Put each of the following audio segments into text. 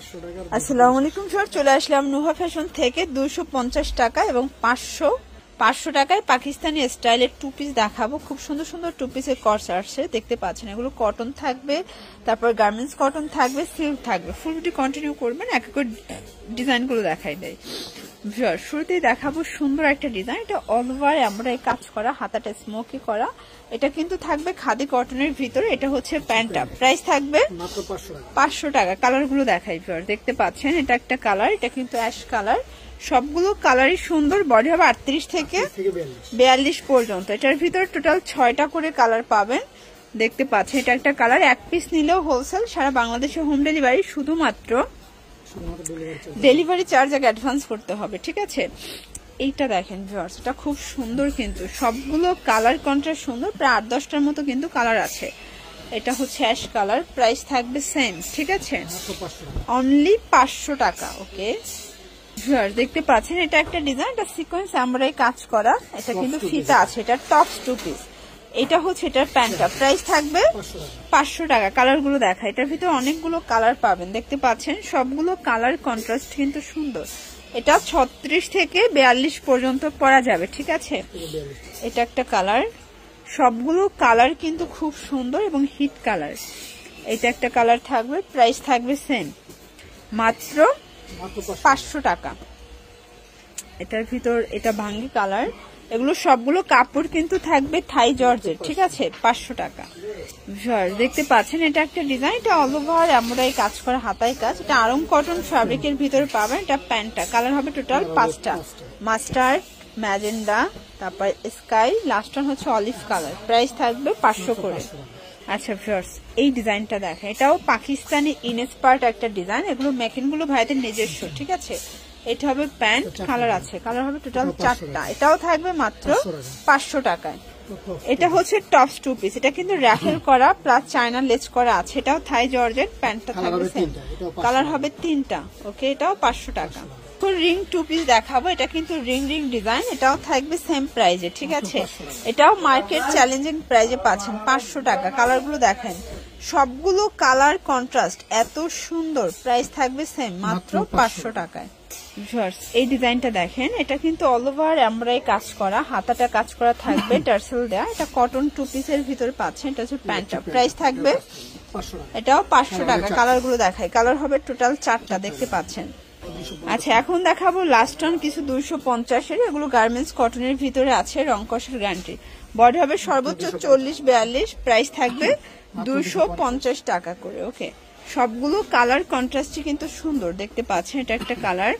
আসসালামু আলাইকুম স্যার, চলে আসলাম নুহা ফ্যাশন থেকে 250 টাকা এবং 500 টাকায় পাকিস্তানি স্টাইলের টু পিস দেখাবো। খুব সুন্দর সুন্দর টু পিসের কর্স আসছে, দেখতে পাচ্ছেন। এগুলো কটন থাকবে, তারপর গার্মেন্টস কটন থাকবে, সিল্ক থাকবে। ফুল ভিডিও কন্টিনিউ করবেন, এক এক করে ডিজাইনগুলো দেখাই দেয়। শুরুতেই দেখাবো সুন্দর একটা ডিজাইন। এটা অল ওভার আমরা এই কাজ করা, হাতাটা স্মোকি করা। এটা কিন্তু থাকবে খাদি কটনের ভিতরে। এটা হচ্ছে প্যান্টটা, প্রাইস থাকবে 500 টাকা। কালার গুলো দেখাই, দেখতে পাচ্ছেন। এটা একটা কালার, এটা কিন্তু অ্যাশ কালার। সবগুলো কালারই সুন্দর। বডি হবে 38 থেকে 42 পর্যন্ত। এটার ভিতরে টোটাল 6টা করে কালার পাবেন, দেখতে পাচ্ছেন। এটা একটা কালার, এক পিস নিলেও হোলসেল সারা বাংলাদেশে হোম ডেলিভারি। শুধুমাত্র ডেলিভারি চার্জ আগে অ্যাডভান্স করতে হবে, ঠিক আছে। এইটা দেখেন ভিউয়ার্স, এটা খুব সুন্দর, কিন্তু সবগুলো কালার কন্ট্রাস্ট সুন্দর। প্রায় 8-10টার মতো কিন্তু কালার আছে। এটা হচ্ছে অ্যাশ কালার, প্রাইস থাকবে সেম, ঠিক আছে, অনলি 500 টাকা। ওকে ভিউয়ার্স, দেখতে পাচ্ছেন। এটা একটা ডিজাইন, এটা সিকোয়েন্স আমরাই কাজ করা। এটা কিন্তু ফিতা আছে। এটা টপ টু পিস। এটা হচ্ছে এটার প্যান্টটা, প্রাইস থাকবে 500 টাকা। কালার গুলো দেখা, এটার ভিতরে অনেকগুলো কালার পাবেন, দেখতে পাচ্ছেন। সবগুলো কালার কন্ট্রাস্ট কিন্তু সুন্দর। এটা 36 থেকে 42 পর্যন্ত পরা যাবে, ঠিক আছে। এটা একটা কালার, সবগুলো কালার কিন্তু খুব সুন্দর এবং হিট কালার। এটা একটা কালার থাকবে, প্রাইস থাকবে সেম, মাত্র 500 টাকা। এটার ভিতর এটা ভাঙ্গি কালার। এগুলো সবগুলো কাপড় কিন্তু থাকবে থাই জর্জের, ঠিক আছে, 500 টাকা। দেখতে পাচ্ছেন। এটা একটা ডিজাইন, এটা অল ওভার আমরা এই কাজ করা, হাতায় কাজ। এটা আরং কটন ফ্যাব্রিকের ভিতরে পাবেন। এটা প্যান্টটা, কালার হবে টোটাল 5টা। মাস্টার্ড, ম্যাজেন্ডা, তারপর স্কাই, লাস্ট ওয়ান হচ্ছে অলিভ কালার। প্রাইস থাকবে 500 করে। আচ্ছা ভিউয়ার্স, এই ডিজাইনটা দেখেন। এটাও পাকিস্তানি ইনস্পায়ার্ড একটা ডিজাইন। এগুলো মেকিং গুলো ভাইদের নিজস্ব, ঠিক আছে। এটা হবে প্যান্ট, কালার আছে, কালার হবে টোটাল 4টা। এটাও থাকবে মাত্র 500 টাকায়। এটা হচ্ছে টপস টু পিস। এটা কিন্তু র্যাফেল করা প্লাস চায়না লেস করা আছে। এটাও থাই জর্জেট, প্যান্টটা থাকবে সেম, কালার হবে 3টা। ওকে, এটাও 500 টাকা। রিং টু পিস দেখাবো। এটা কিন্তু রিং ডিজাইন। এটাও থাকবে সেম প্রাইজে, ঠিক আছে। এটাও মার্কেট চ্যালেঞ্জিং প্রাইজে পাচ্ছেন, 500 টাকা। কালার গুলো দেখেন, সবগুলো কালার কন্ট্রাস্ট এত সুন্দর। প্রাইস থাকবে সেম, মাত্র 500 টাকায়। এই ডিজাইনটা দেখেন। এটা কিন্তু অল ওভার আমরা কাজ করা, হাতাটা কাজ করা থাকবে, টার্সেল দেয়া। এটা কটন টু পিসের ভিতরে পাচ্ছেন। এটা হচ্ছে প্যান্টটা, প্রাইস থাকবে এটাও 500 টাকা। কালার গুলো দেখায়, কালার হবে টোটাল 4টা, দেখতে পাচ্ছেন। আচ্ছা, এখন দেখাবো লাস্ট অন কিছু 250-এর। এগুলো গার্মেন্টস কটনের ভিতরে আছে, রং কষের গ্যারান্টি। বডি হবে সর্বোচ্চ 40-42, প্রাইস থাকবে 250 টাকা করে। ওকে, সবগুলো কালার কন্ট্রাস্টই কিন্তু সুন্দর, দেখতে পাচ্ছেন। এটা একটা কালার,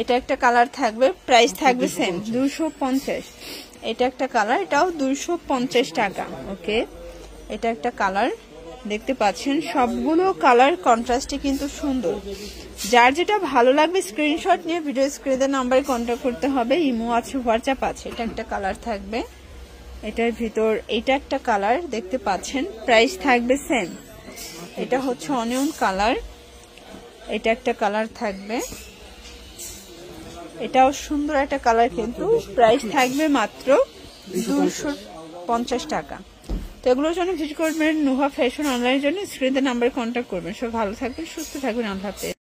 এটা একটা কালার থাকবে, প্রাইস থাকবে সেম 250। এটা একটা কালার, এটাও 250 টাকা। ওকে, এটা একটা কালার, দেখতে পাচ্ছেন। সবগুলো কালার কন্ট্রাস্টে কিন্তু সুন্দর। যার যেটা ভালো লাগবে স্ক্রিনশট নিয়ে ভিডিও স্ক্রিনে নাম্বারে কন্ট্যাক্ট করতে হবে। ইমো আছে, হোয়াটসঅ্যাপ আছে। এটা একটা কালার থাকবে, এটার ভিতর এটা একটা কালার, দেখতে পাচ্ছেন। প্রাইস থাকবে সেম। এটা হচ্ছে অনিয়ন কালার, এটা একটা কালার থাকবে, এটাও সুন্দর একটা কালার, কিন্তু প্রাইস থাকবে মাত্র 250 টাকা। তো এগুলোর জন্য ভিজিট করবেন নুহা ফ্যাশন অনলাইনের জন্য, স্ক্রিনে নাম্বারে কন্ট্যাক্ট করবেন। সব ভালো থাকবেন, সুস্থ থাকবেন, আল্লাহ হাফেজ।